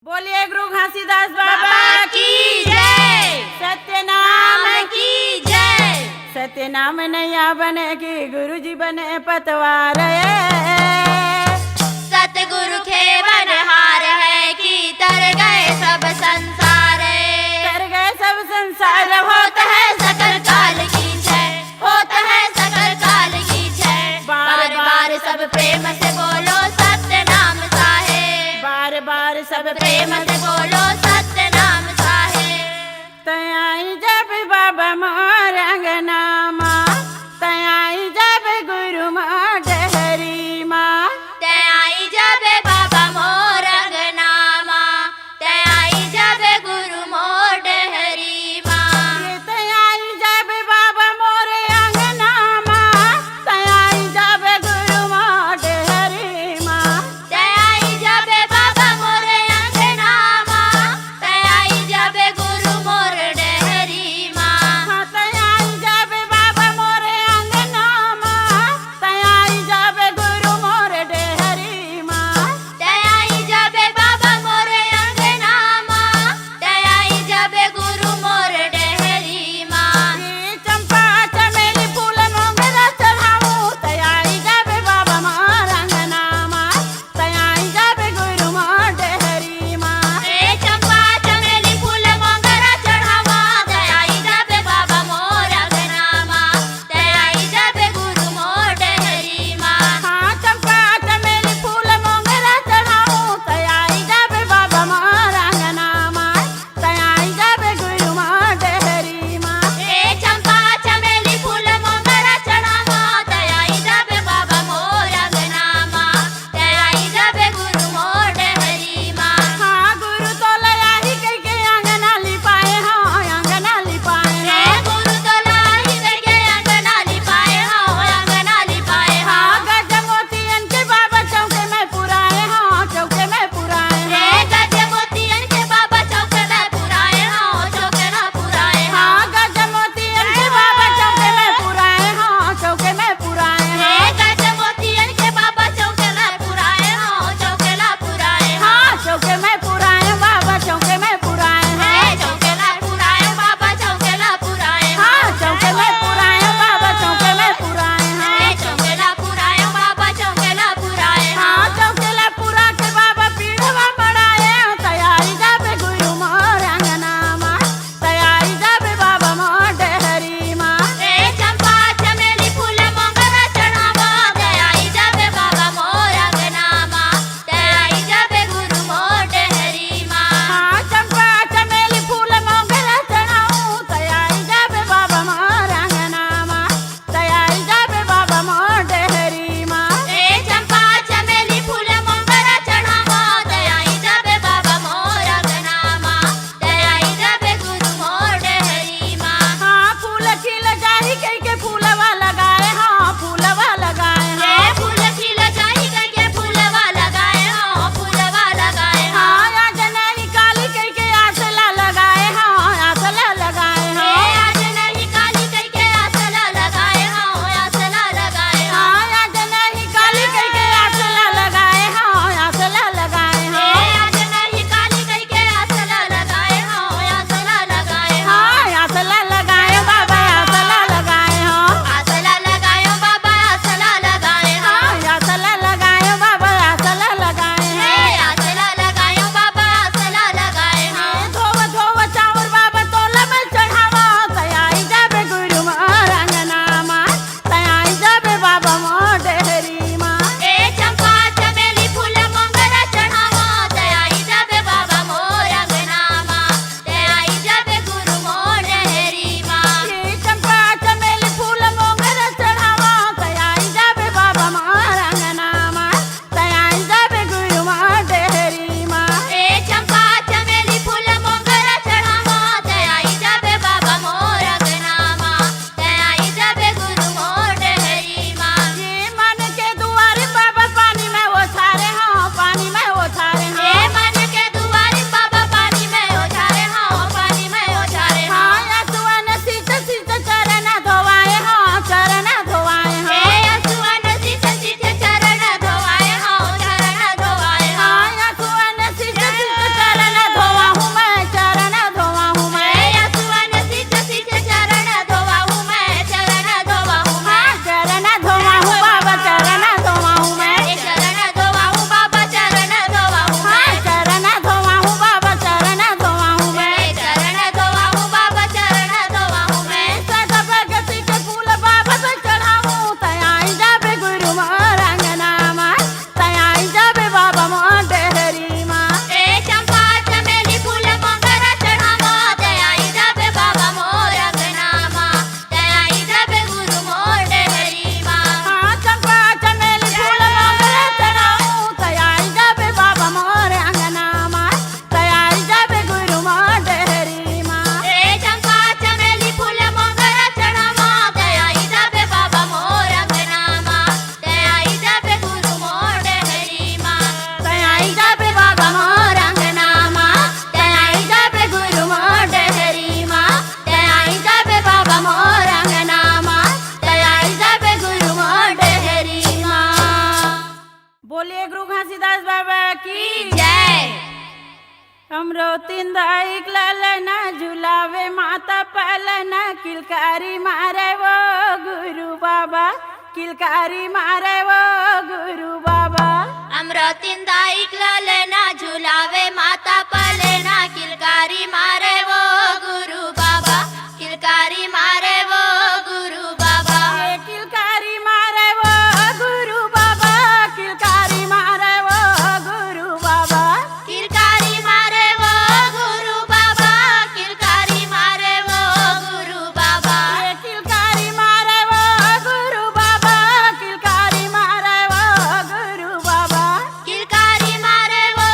बोलिए गुरु घासीदास बाबा की जय। सत्यनाम की जय। सत्यनाम नैया बने की गुरु जी बने पतवार सतगुरु खेवन हार है कि तर गए सब संसार। कर गए सब संसार होता है सकल काल की जय, होता है सकल काल की जय। बार बार सब प्रेम से बोलो सत्य नाम साहे, बार बार सब प्रेम से बोलो सत्य नाम साहे। तयाई जब बाबा मोर अंगनामा, तयाई जब गुरु मोर डहरी माँ, आई जब बाबा मोर अंगनामा, आई जब गुरु मोर डहरी माँ। तयाई जब बाबा मोर अंगनामा, तयाई जब गुरु मोर डहरी माँ, आई जब बाबा मोर अंगनामा, आई जब गुरु मोर डहरी माँ। तयाई बोलिए गुरु घासीदास बाबा की जय। हमरो तिंदाई लालना झुलावे माता पालना किलकारी मारे वो गुरु बाबा किलकारी मारे वो गुरु बाबा अमृतिंदा इकलना झुलावे माता पलना किलकारी मारे वो गुरु बाबा किलकारी मारे वो गुरु बाबा ये किलकारी मारे वो गुरु बाबा किलकारी मारे वो गुरु बाबा किलकारी मारे वो गुरु बाबा किलकारी मारे वो गुरु बाबा ये किलकारी मारे वो गुरु बाबा किलकारी मारे वो गुरु बाबा किलकारी मारे वो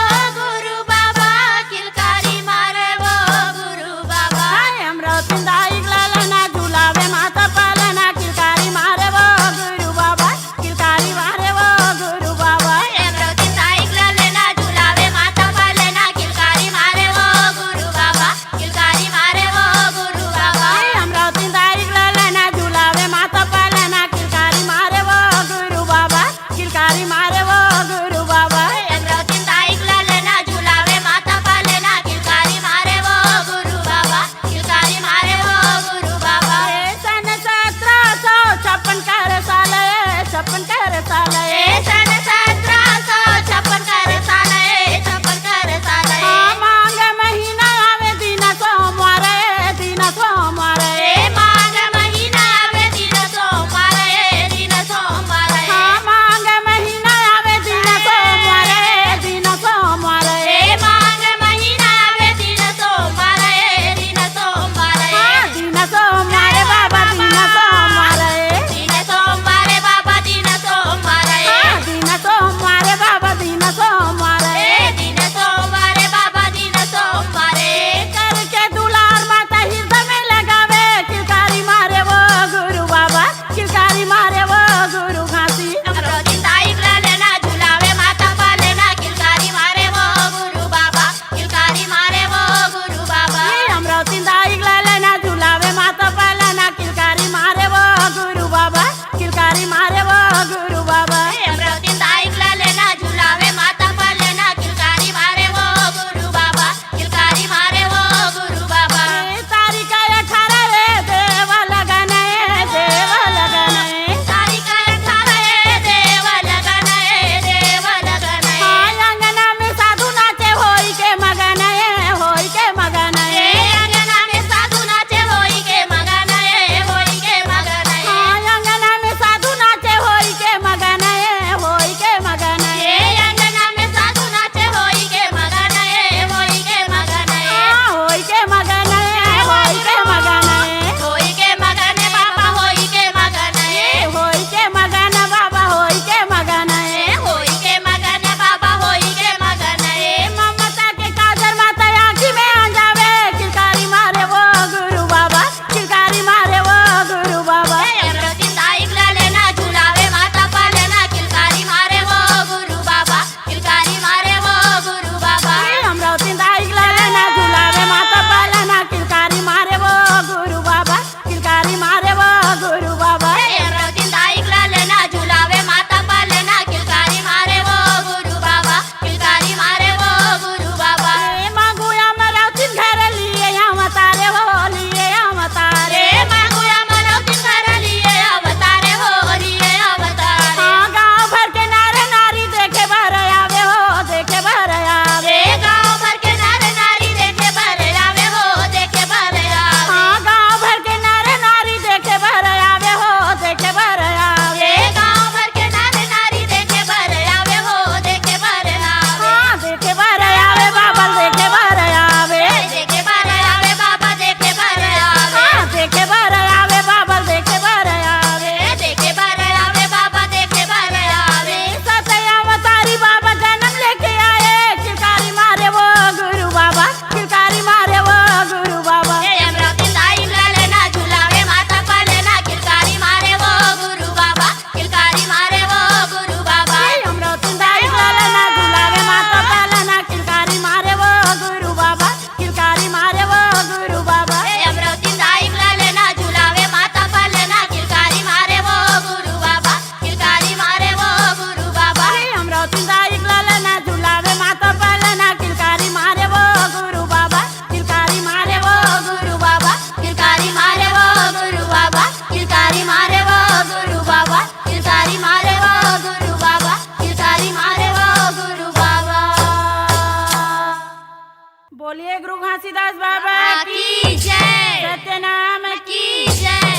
बोलिए गुरु घासीदास बाबा की जय, सत्यनाम की जय।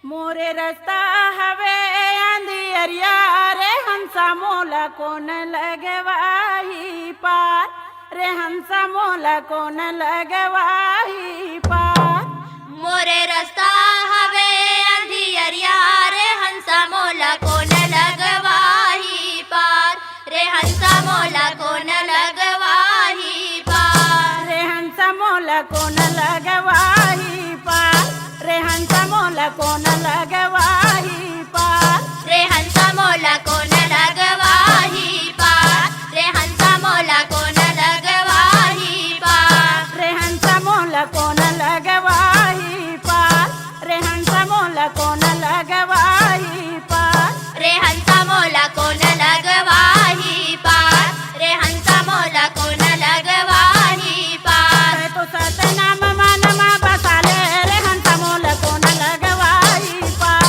मोरे रास्ता हवे अंधियरिया रे हंसा मोला कोन लगवाही पार रे हंसा मोला कोन लगवाही पार मोरे रास्ता हवे अंधियरिया रे हंसा मोला कोन लगवाही पार रे हंसा मोला कोन लगवाही पार रे हंसा मोला कोन लगवाही पार रे हंसा मोला कोन लगवाही पार रे हंसा मोला कोन लगवाही पार रे हंसा मोला कोन लगवाही पार रे हंसा मोला कोन लगवाही पार रे हंसा मोला कोन लगवाही पार रे हंसा मोला कोन लगवाही पार रे हंसा मोला कोन लगवाही पार तो सतनाम मन मा बसाले रे हंसा मोला कोन लगवाही पार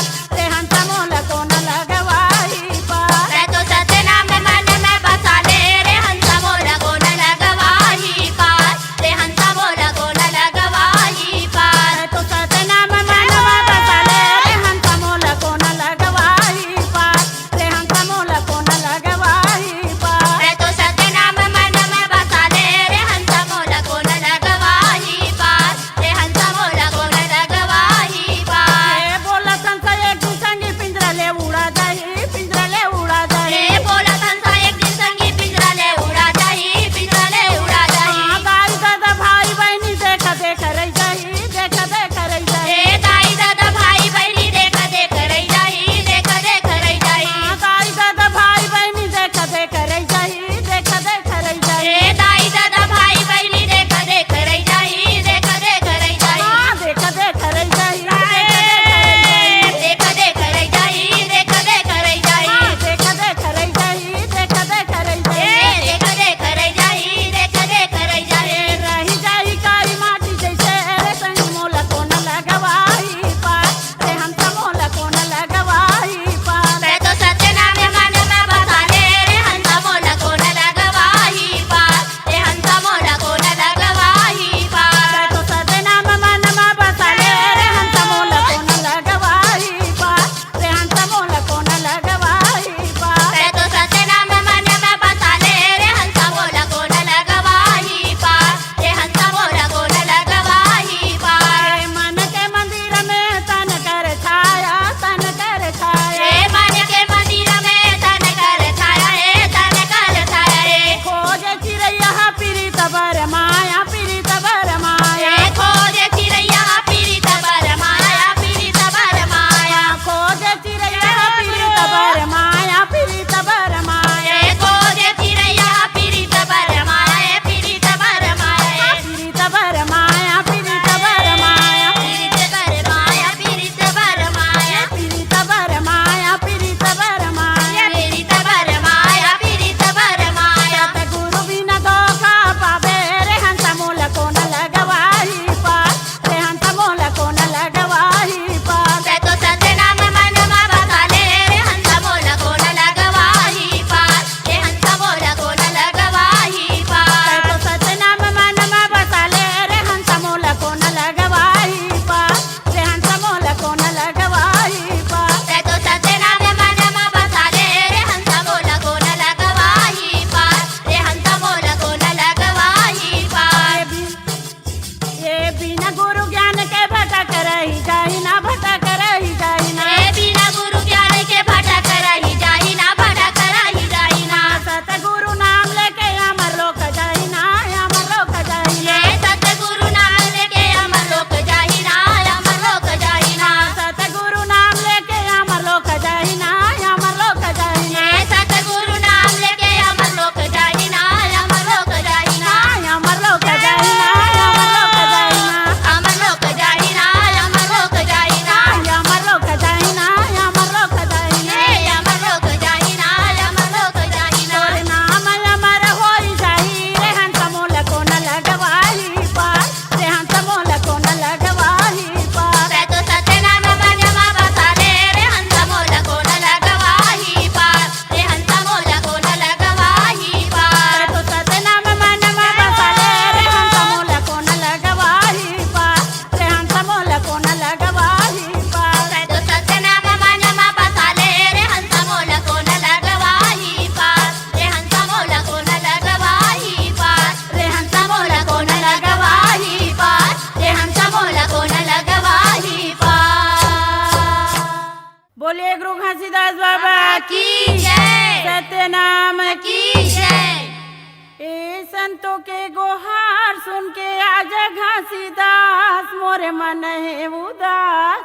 संतों के गोहार सुन के आज घासीदास मोरे मन है उदास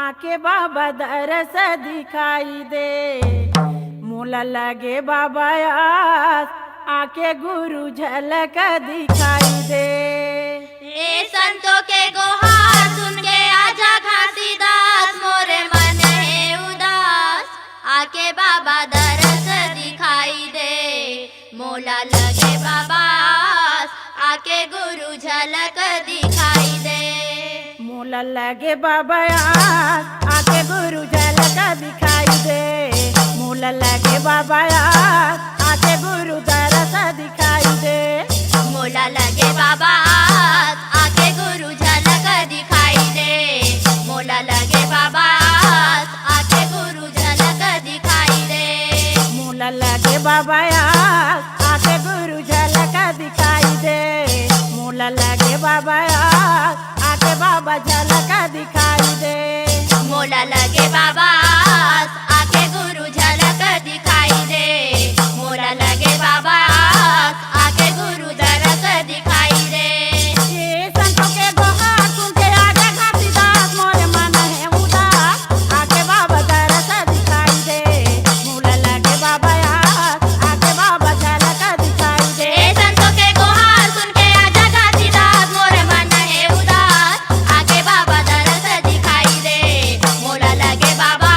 आके बाबा दरस दिखाई दे मोला लगे बाबा आस आके गुरु झलक दिखाई दे। ए संतों के गुहार सुन के आजा घासीदास मोरे मन है उदास आके बाबा दरस दिखाई दे मोला लगे बाबा आके गुरु झलक दिखाई दे। मोला लगे बाबा आस आके गुरु झलक दिखाई दे मोला लगे बाबा आस आके गुरु दरस दिखाई दे। मोला लगे बाबा आके गुरु झलक दिखाई दे मोला लगे बाबा आके गुरु झलक दिखाई दे। मोला लगे बाबा आस आके गुरु झलक दिखाई दे मोला लगे बाबा आस आके बाबा झलक दिखाई दे। मोला लगे बाबा आके गुरु झलक दिखाई दे मोला लगे बाबा आके गुरु दरस दिखाई दे। ये संतों के गोहार सुन के आजा घासीदास मोरे मन है उदास आके बाबा दरस दिखाई दे मोला लगे बाबा आस आके बाबा झलक दिखाई दे। ए संतों के गुहार सुन के आजा घासीदास मोरे मन है उदास आके बाबा दरस दिखाई दे मोला लगे बाबा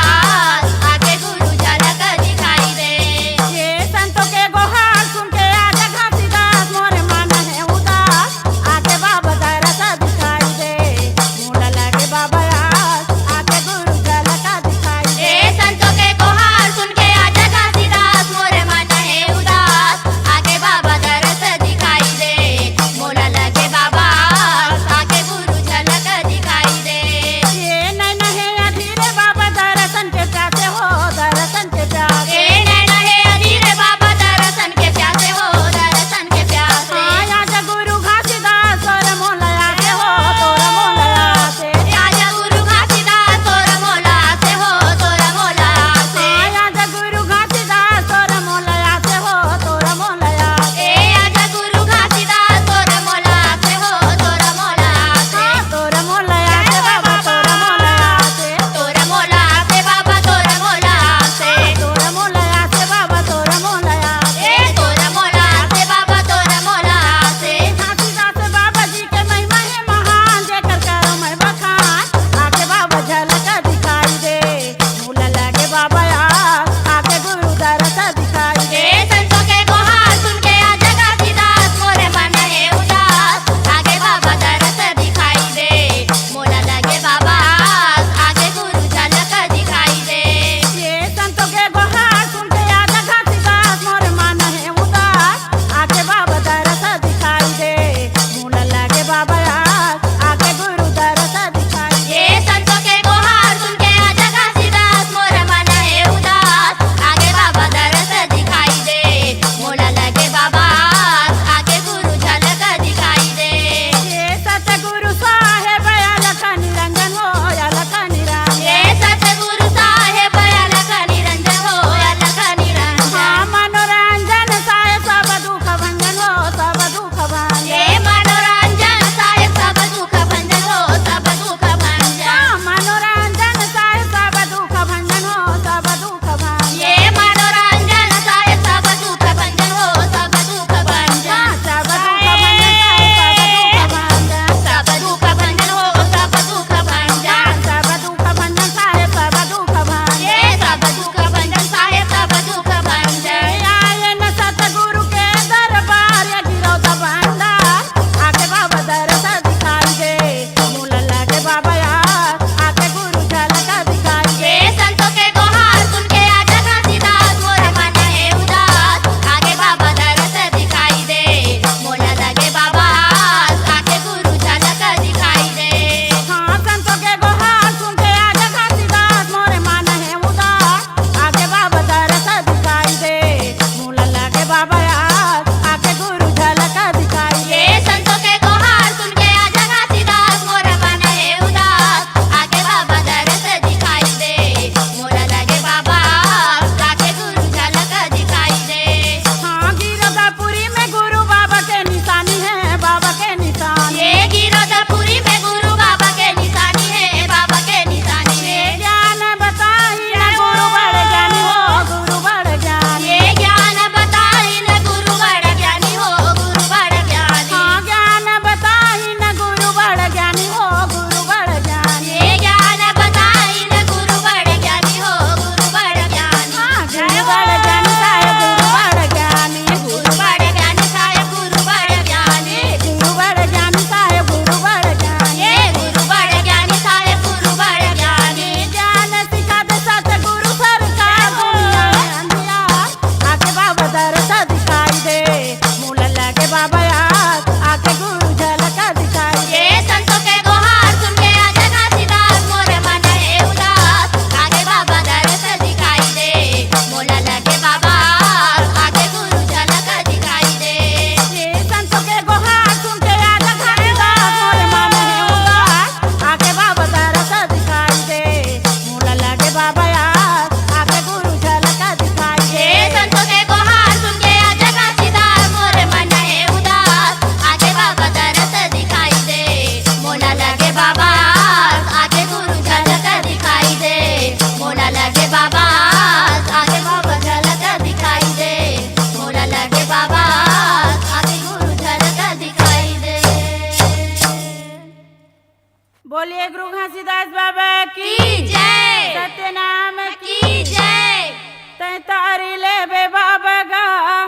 की जय सत्यनाम की की जय तै तारी ले बे बाबा गा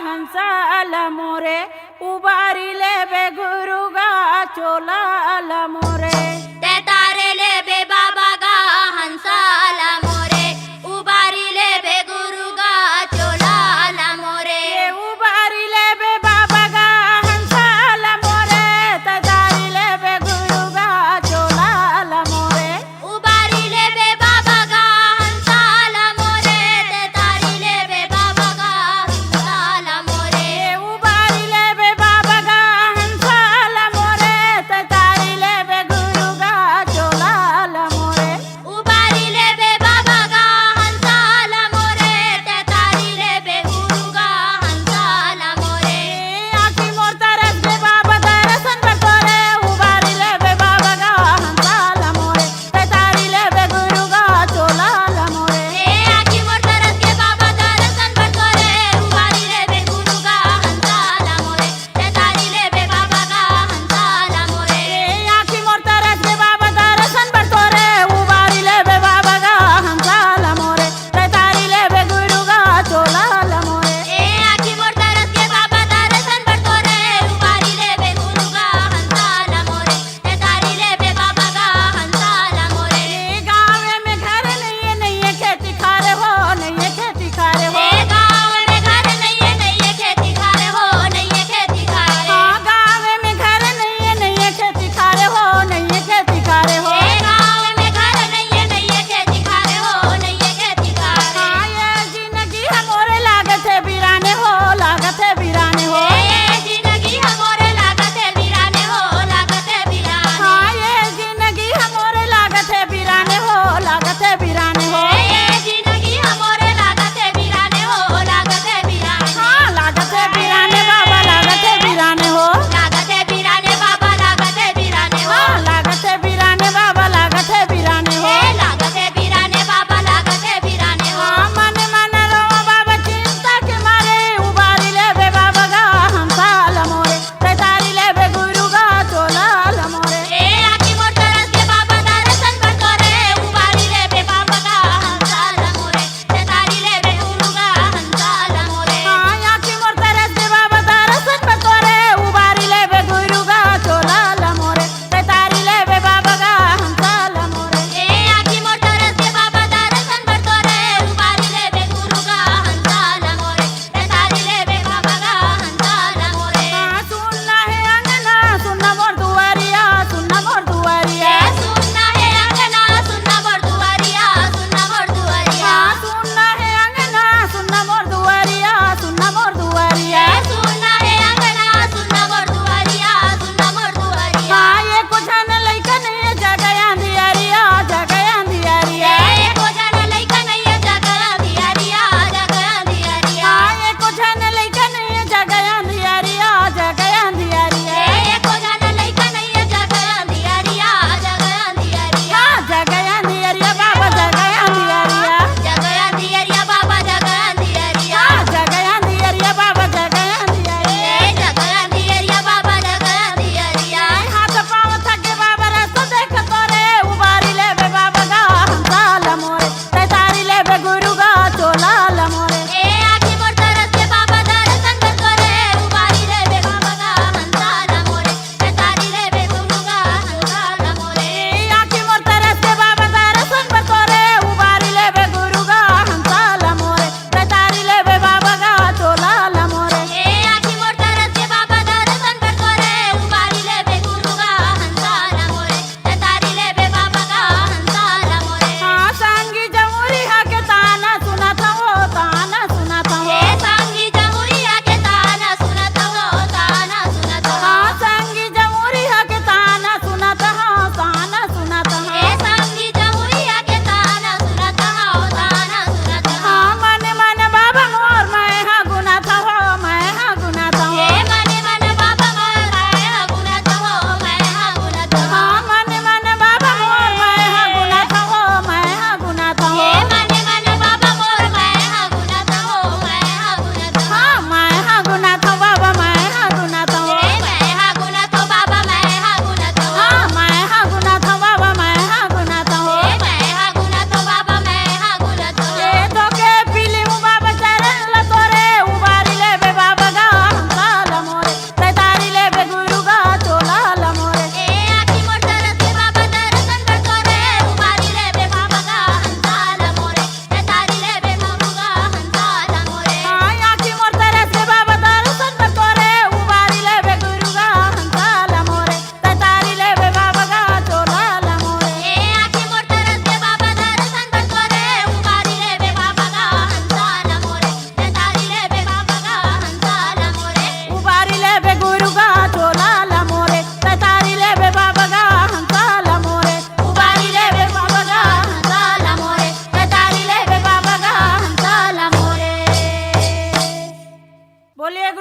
हंसाला मोरे उबारी ले बे गुरु गा चोलाला मोरे ते तारे ले बे बाबा गा हंसाला मोरे उबारी ले बे गुरु गा चोलाला मोरे ये उबारी ले बे बाबा गा हंसाला मोरे तै तारी ले बे गुरु गा चोलाला मोरे उबारी ले बे बाबा गा हंसाला मोरे ते तारी ले बे बाबा गा हंसाला मोरे ये उबारी ले बे बाबा गा हंसाला मोरे तै तारी ले बे गुरु गा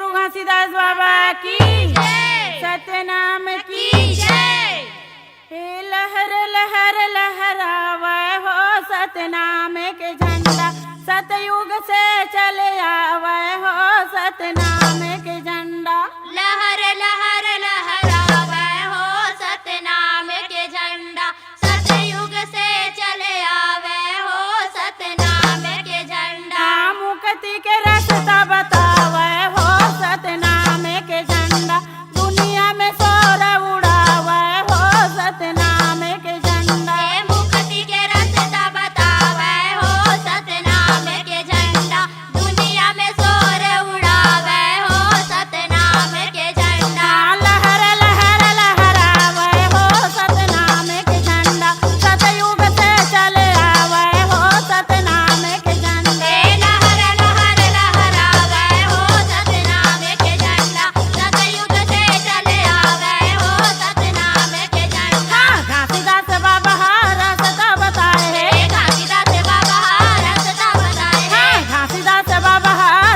गुरु घासीदास बाबा की जय। सतनाम की की जय। हे लहर लहर लहरावे हो सतनाम के झंडा सतयुग से चले आवे हो सतनाम के झंडा लहर लहर लहरावे हो सतनाम के झंडा सतयुग से चले आवे हो सतनाम के झंडा मुक्ति के रास्ता बतावे हो सतनाम के झंडा दुनिया में शोर उड़ावे हो सतनाम के झंडा हे मुक्ति के रास्ता बतावे हो सतनाम के झंडा दुनिया में शोर उड़ावे हो सतनाम के झंडा लहर लहर लहरावे हो सतनाम के झंडा सतयुग से चले आवे हो सतनाम के झंडा हे लहर लहर लहरावे हो सतनाम के झंडा सतयुग से चले आवे हो सतनाम के झंडा घासीदास बाबा रास्ता बताए हे घासीदास बाबा रास्ता बताए हे घासीदास बाबा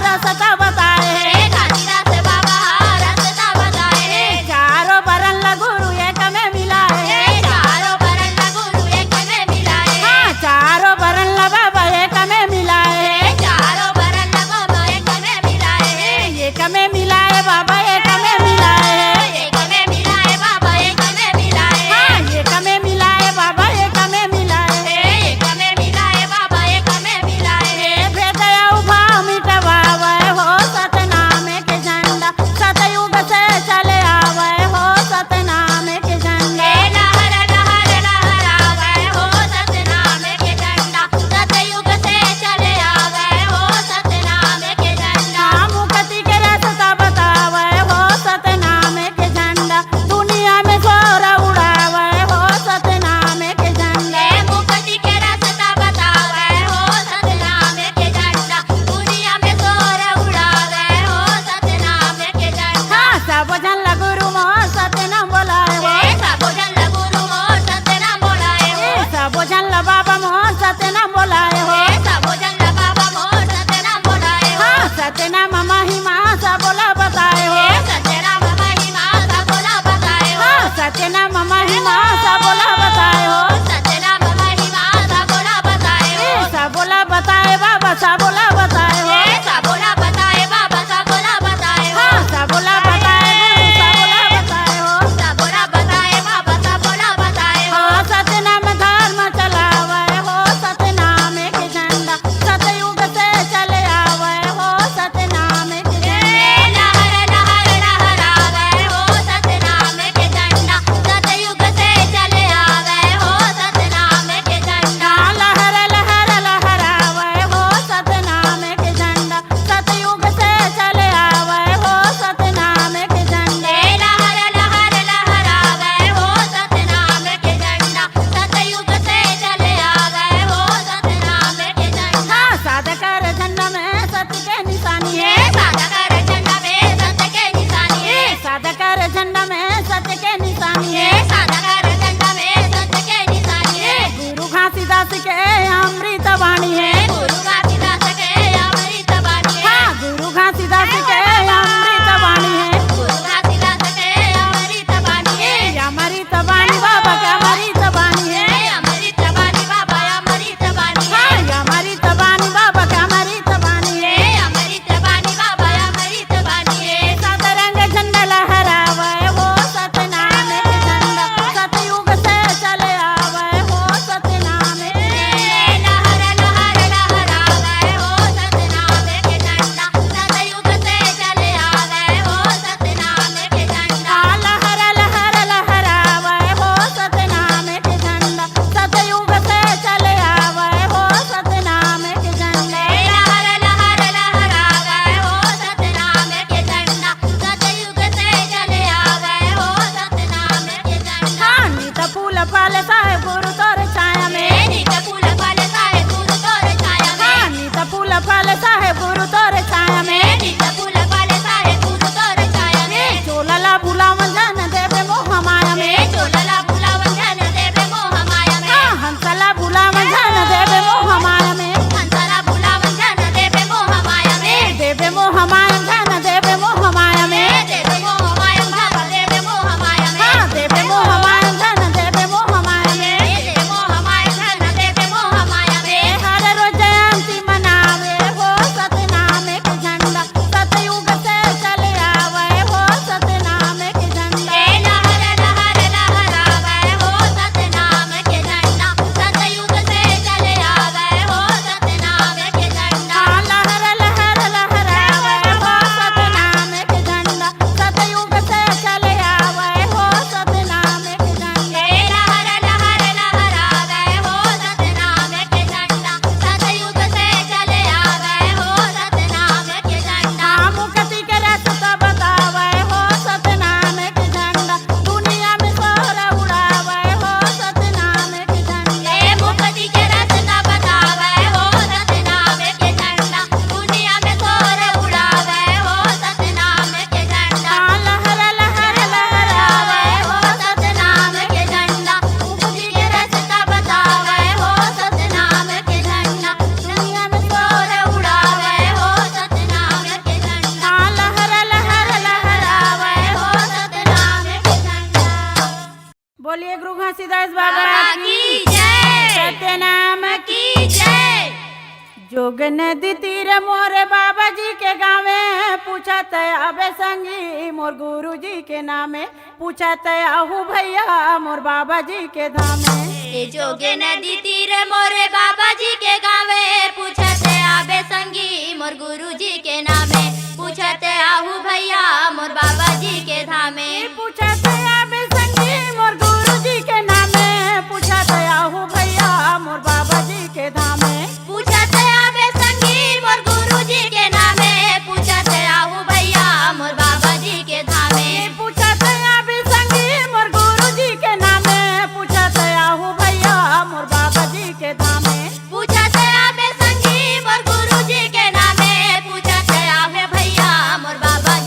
रास्ता बताए हे घासीदास बाबा रास्ता बताए चारों बरन गुरु एक में मिलाए हे चारों बरन गुरु एक में मिलाए चारों बरन बाबा एक में मिलाए हे चारों बरन बाबा एक में मिलाए एक में मिलाए बाबा एक में मिलाए एक में मिलाए बाबा एक में मिलाए एक में मिलाए बाबा एक में मिलाए एक में मिलाए बाबा एक में मिलाए भेद भाव मिटवावे हो सतनाम के झंडा सतयुग से चले आवे हो सतनाम के झंडा हे लहर लहर लहरावे हो सतनाम के झंडा सतयुग से चले आवे हो सतनाम के झंडा मुक्ति के रास्ता बतावे हो बोलिए गुरु घासीदास बाबा बाबा की की जय। सत्य नाम की जय। जोग नदी तीर मोरे बाबा जी के गावे पूछत अबे संगी मोर गुरु जी के नामे पूछत आहू भैया मोर बाबा जी के धामे ए जोगे नदी तीर मोरे बाबा जी के गावे पूछत आबे संगी मोर गुरु जी के नामे पूछत आहू भैया मोर बाबा जी के धामे पूछत अबे संगी मोर गुरु जी के नामे पूछत आहू भैया मोर बाबा जी के धामे पूछत आबे संगी मोर गुरु जी के नामे पूछत आहू भैया मोर बाबा जी के धामे पूछत अबे संगी मोर गुरु जी के नामे पूछत आहू भैया मोर बाबा जी के धामे पूछत आबे संगी मोर गुरु जी के नामे पूछत आबे भैया मोर बाबा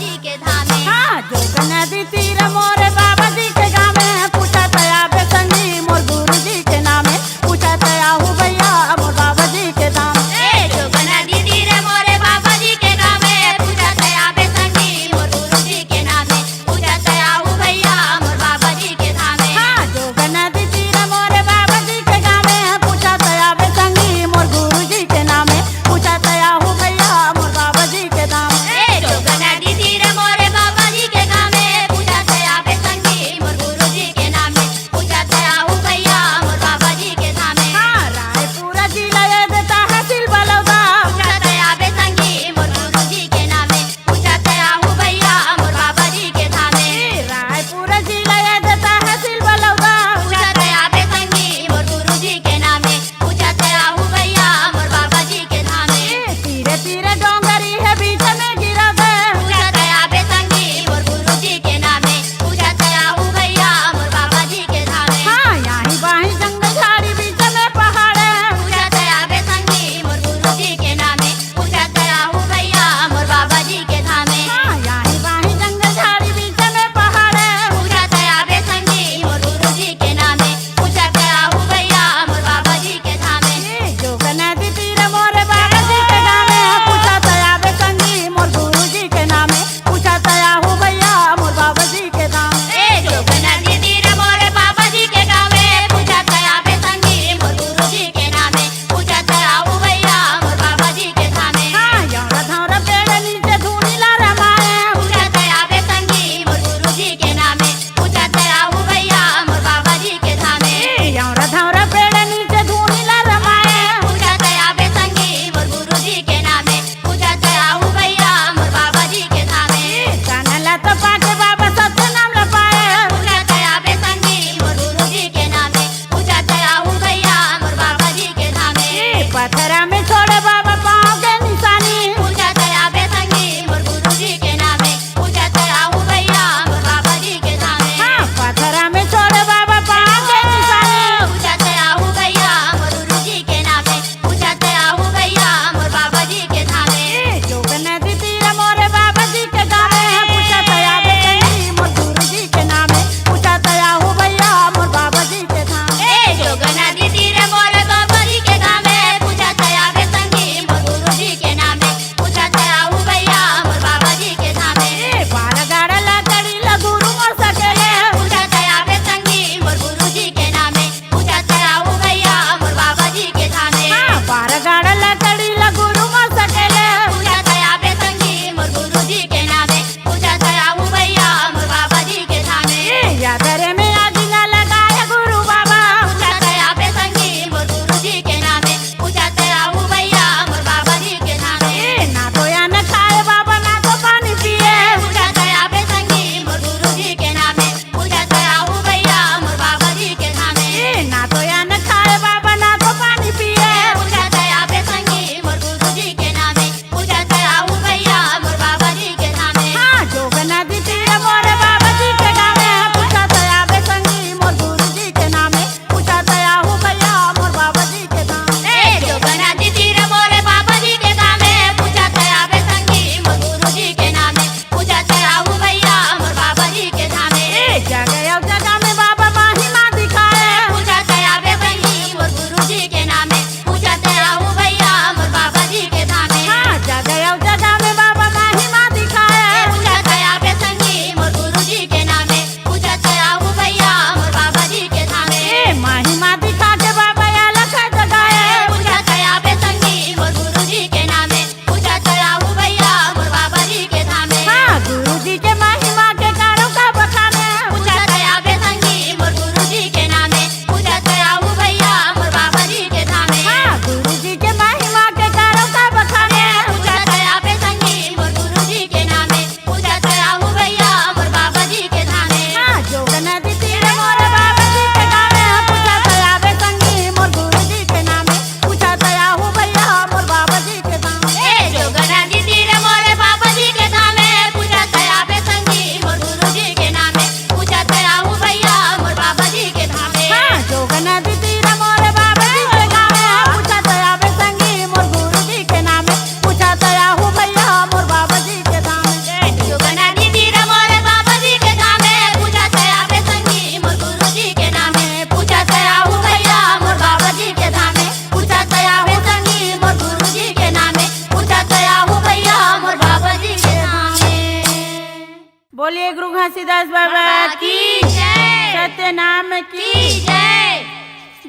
बोलिए गुरु घासीदास बाबा की जय। सत्य नाम की की जय।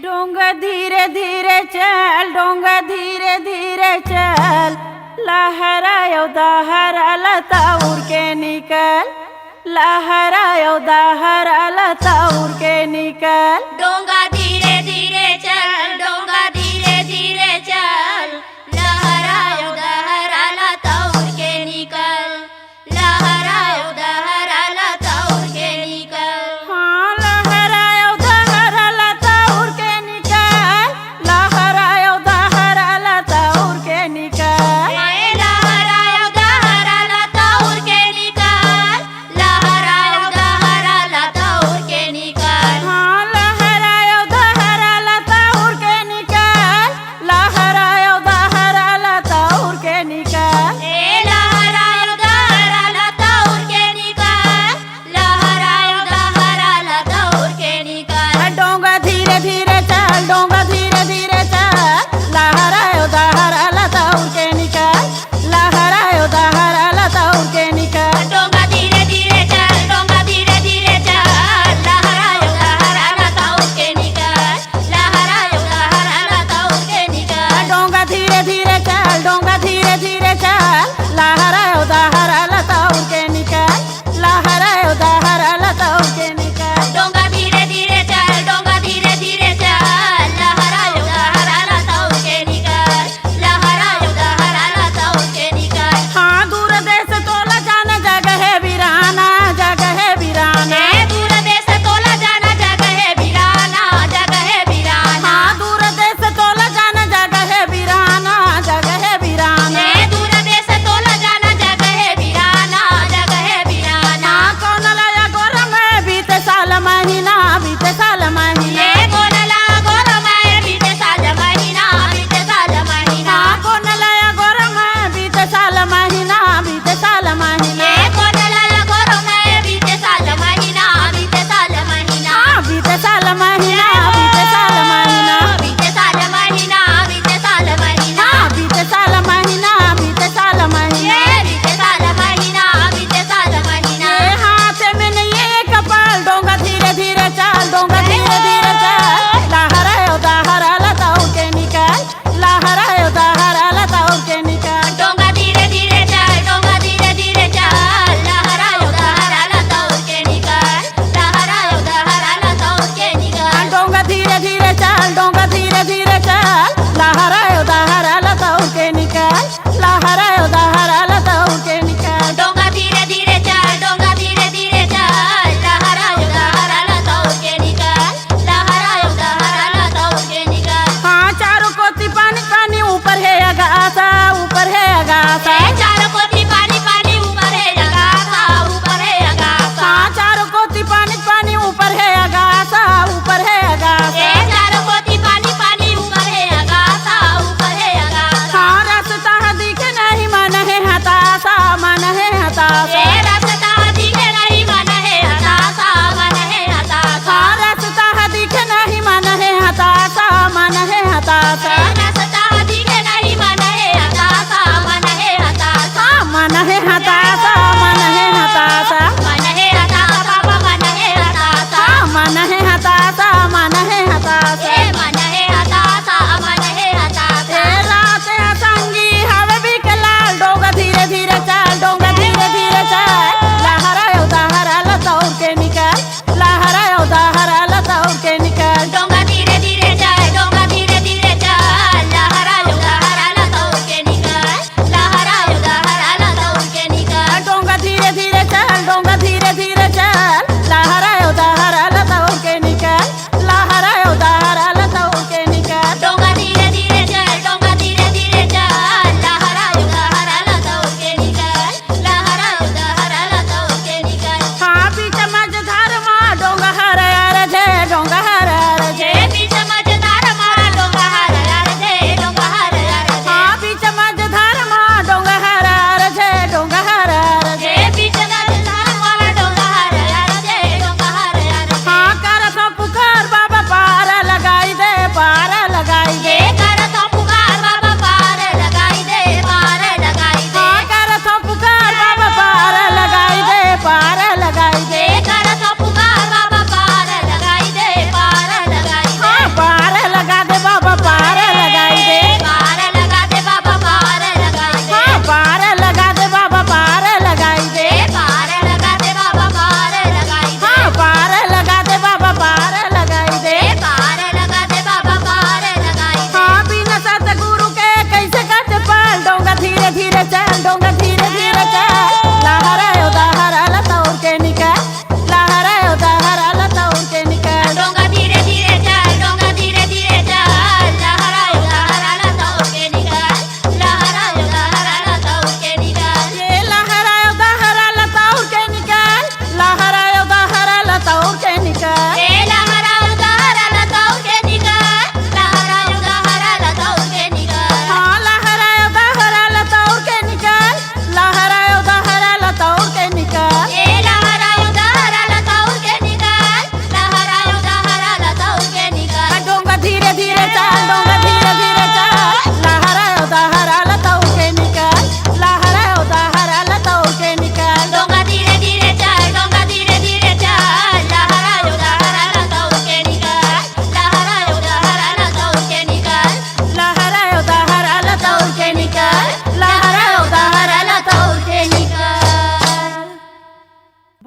डोंगा धीरे धीरे चल, डोंगा धीरे धीरे चल, लहरायो दहरा लता उड़ के निकल, लहरायो दहरा लता उड़ के निकल। डोंगा धीरे धीरे चल, डोंगा धीरे धीरे चल, लहरायो दहरा लता उड़ के निकल, लहरायो दहरा लता उड़ के निकल। हाँ लहरायो दहरा लता उड़ के निकल, लहरायो दहरा लता उड़ के निकल। हाय लहरायो दहरा लता उड़ के निकल, लहरायो दहरा लता उड़ के निकल। हाँ लहरायो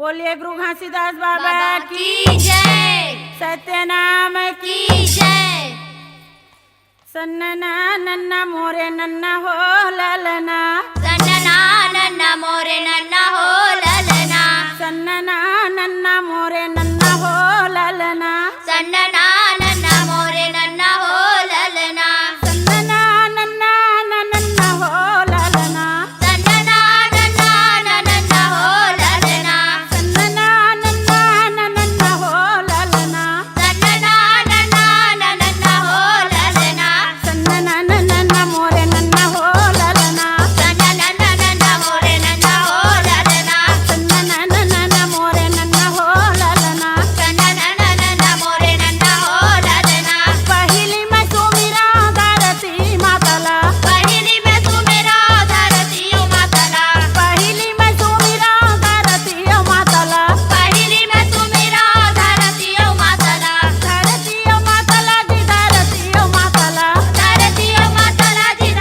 बोलिए गुरु घासीदास बाबा की की जय, सत्यनाम की की जय। सन्नना नन्ना मोरे नन्ना हो ललना, सन्नना नन्ना मोरे नन्ना हो ललना, सन्नना नन्ना मोरे नन्ना हो ललना, सन्नना नन्ना मोरे नन्ना हो ललना, सन्नना नन्ना नन्ना हो ललना, सन्नना नन्ना नन्ना हो ललना, सन्नना नन्ना नन्ना हो ललना, सन्नना नन्ना नन्ना हो ललना, सन्नना नन्ना मोरे नन्ना हो ललना, सन्नना नन्ना मोरे नन्ना हो ललना, सन्नना नन्ना मोरे नन्ना हो ललना। सन्नना नन्ना मोरे नन्ना हो ललना। पहिली मैं सुमिरा धरती मातला, पहिली में तू मेरा धरती ओ मातला, पहिली मैं सुमिरा धरती मातला, पहिली में तू मेरा धरती ओ मातला, धरती मातला जी धरती मातला, धरती ओ मातला जी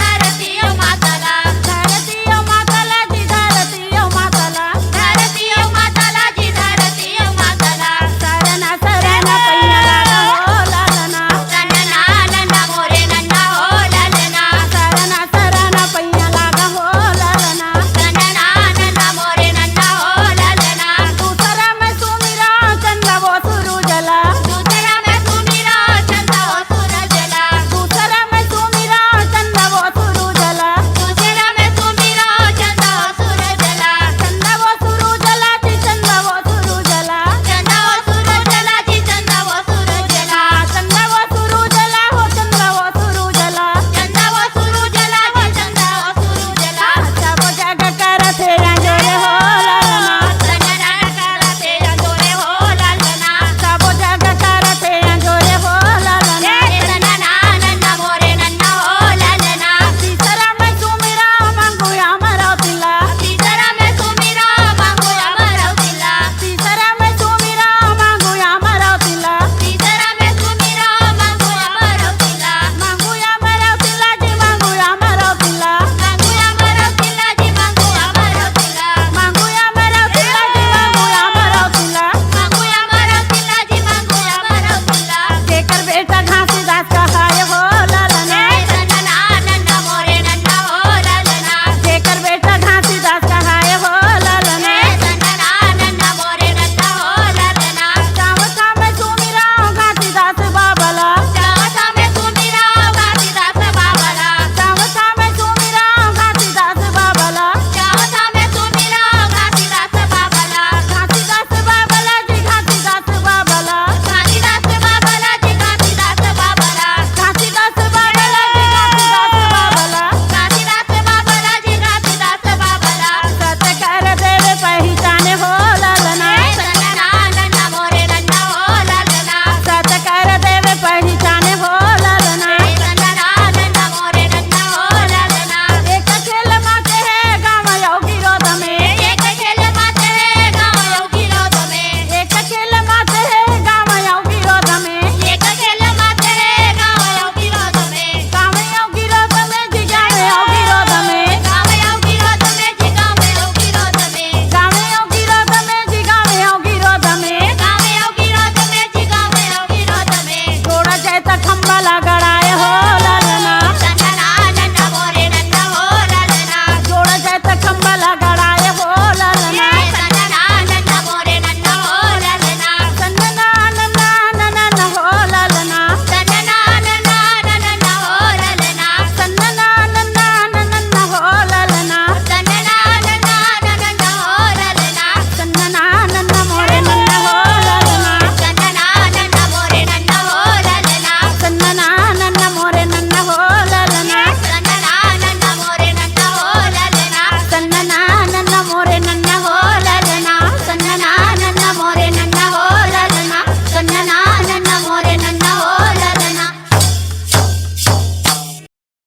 धरती ओ मातला, धरती मातला जी धरती मातला, धरती ओ मातला जी धरती ओ मातला। शरण शरण पैया लागा हो ललना, सन्नना नन्ना मोरे नन्ना हो ललना, शरण शरण पैया लागा हो ललना, सन्नना नन्ना मोरे नन्ना हो ललना। दूसरा मैं सुमिरा चंद्र वो सुरुजला, दूसरा में तू मेरा चंदा हो सूरजला, दूसरा मैं सुमिरा चंद्र वो सुरुजला, दूसरा में तू मेरा चंदा हो सूरजला, चंद्र वो सुरुजला जी चंद्र वो सुरुजला, चंदा हो सूरजला जी चंदा हो सूरजला, चंद्र वो सुरुजला हो चंद्र वो सुरुजला, चंदा हो सूरजला जी चंदा हो सूरजला। सब जग करत रंजोरे हो ललना, सन्नना करते अंजोरे हो ललना, सब जग करत रंजोरे हो ललना, सन्नना नन्ना मोरे नन्ना हो ललना, तीसरा मैं सुमिरा मंगुया मरौतिला, तीसरा में तू मेरा मांगो अमरौतिला, तीसरा मैं सुमिरा मंगुया मरौतिला, तीसरा में तू मेरा मांगो अमरौतिला, मंगुया मरौतिला जी मंगुया मरौतिला, मांगो अमरौतिला जी मांगो अमरौतिला, मंगुया मरौतिला जी मंगुया मरौतिला, मांगो अमरौतिला जी मांगो अमरौतिला। जेकर बेटा घासीदास कहाय हो ललना, सन्नना नन्ना मोरे नन्ना हो ललना, जेकर बेटा घासीदास कहाय हो ललना, सन्नना नन्ना मोरे नन्ना हो ललना, चावता में सुमिरा घासीदास बाबला, चावता में तू मेरा घासीदास बाबला, चावता में सुमिरा घासीदास बाबला, चावता में तू मेरा घासीदास बाबला, घासीदास बाबला जी घासीदास बाबला, घासीदास बाबला जी घासीदास बाबला, घासीदास बाबला जी घासीदास बाबला, घासीदास बाबला जी घासीदास बाबला। सत कर देवे पहचाने हो ललना, सन्नना नन्ना मोरे नन्ना हो ललना, सत कर देवे पहचाने हो ललना, सन्नना नन्ना मोरे नन्ना हो ललना। एक खेल माते है गाँव योगी रोध में, एक खेल माते है गाँव योगी रोध में, एक खेल माते है गाँव योगी रोध में, एक खेल माते है गाँव योगी रोध में, गाँव योगी रोध में जी गाँव योगी रोध में, गाँव योगी रोध में जी गाँव योगी रोध में, गाँव योगी रोध में जी गाँव योगी रोध में, गाँव योगी रोध में जी गाँव योगी रोध में। थोड़ा जाए तो खम्बा लगड़ाए हो ललना, सन्नना नन्ना मोरे नन्ना हो ललना, थोड़ा जाए तो खम्बा लगड़ाए हो ललना, सन्नना नन्ना मोरे नन्ना हो ललना, सन्नना नन्ना नन्ना हो ललना, सन्नना नन्ना नन्ना हो ललना, सन्नना नन्ना नन्ना हो ललना, सन्नना नन्ना नन्ना हो ललना, सन्नना नन्ना मोरे नन्ना हो ललना, सन्नना नन्ना मोरे नन्ना हो ललना, सन्नना नन्ना मोरे नन्ना हो ललना, सन्नना नन्ना मोरे नन्ना हो ललना, सन्नना नन्ना मोरे नन्ना हो ललना, सन्नना नन्ना मोरे नन्ना हो ललना, सन्नना नन्ना मोरे नन्ना हो ललना।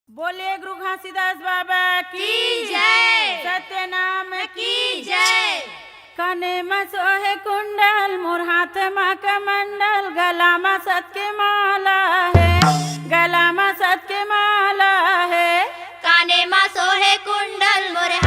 बोलिए गुरु घासीदास बाबा की की जय, सत्यनाम की जय। कने में सोहे कुंडल मोर हाथ में कमंडल, गला में सत के माला है, गला में सत के माला है, काने मा सोहे कुंडल मोरे